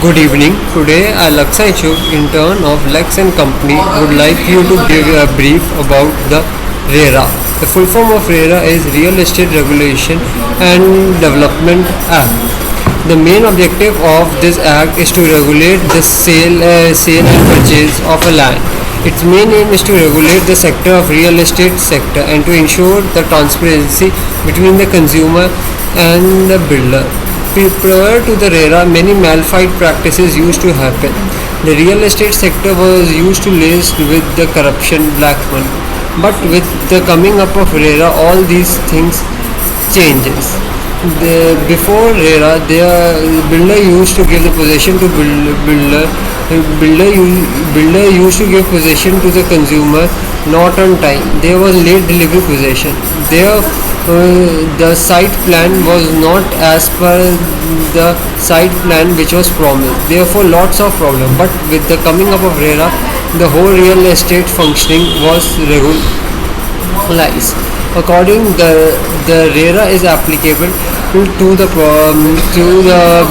Good evening. Today, Alexa Ichuk, intern of Lex and Company, would like you to give a brief about the RERA. The full form of RERA is Real Estate Regulation and Development Act. The main objective of this act is to regulate the sale and purchase of a land. Its main aim is to regulate the sector of real estate sector and to ensure the transparency between the consumer and the builder. Prior to the RERA, many malfied practices used to happen. The real estate sector was used to laced with the corruption, black money. But with the coming up of RERA, all these things changes. Before RERA, the builder used to give the possession to builder used to give possession to the consumer not on time. There was late delivery possession. There the site plan was not as per the site plan which was promised. Therefore, lots of problem. But with the coming up of RERA, the whole real estate functioning was regularized. According the RERA is applicable to the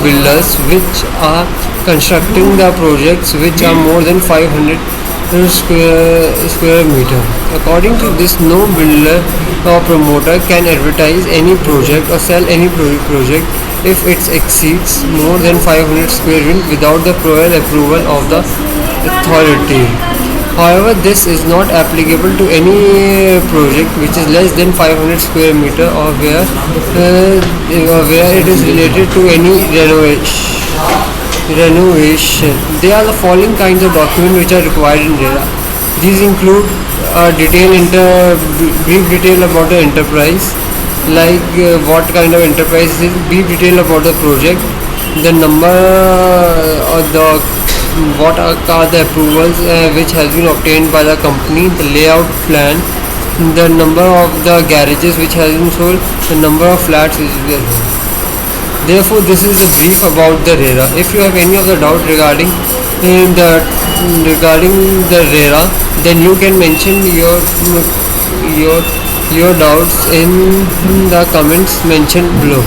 builders which are constructing the projects which are more than 500 square meter. According to this, no builder or promoter can advertise any project or sell any project if it exceeds more than 500 square feet without the prior approval of the authority. However, this is not applicable to any project which is less than 500 square meter or where it is related to any renovation. There are the following kinds of documents which are required in RERA. These include brief detail about the enterprise, like what kind of enterprise is, brief detail about the project, the number or the what are the approvals which has been obtained by the company, the layout plan, the number of the garages which has been sold, the number of flats which is there. Therefore, this is a brief about the RERA. If you have any of the doubt regarding the RERA, then you can mention your doubts in the comments mentioned below.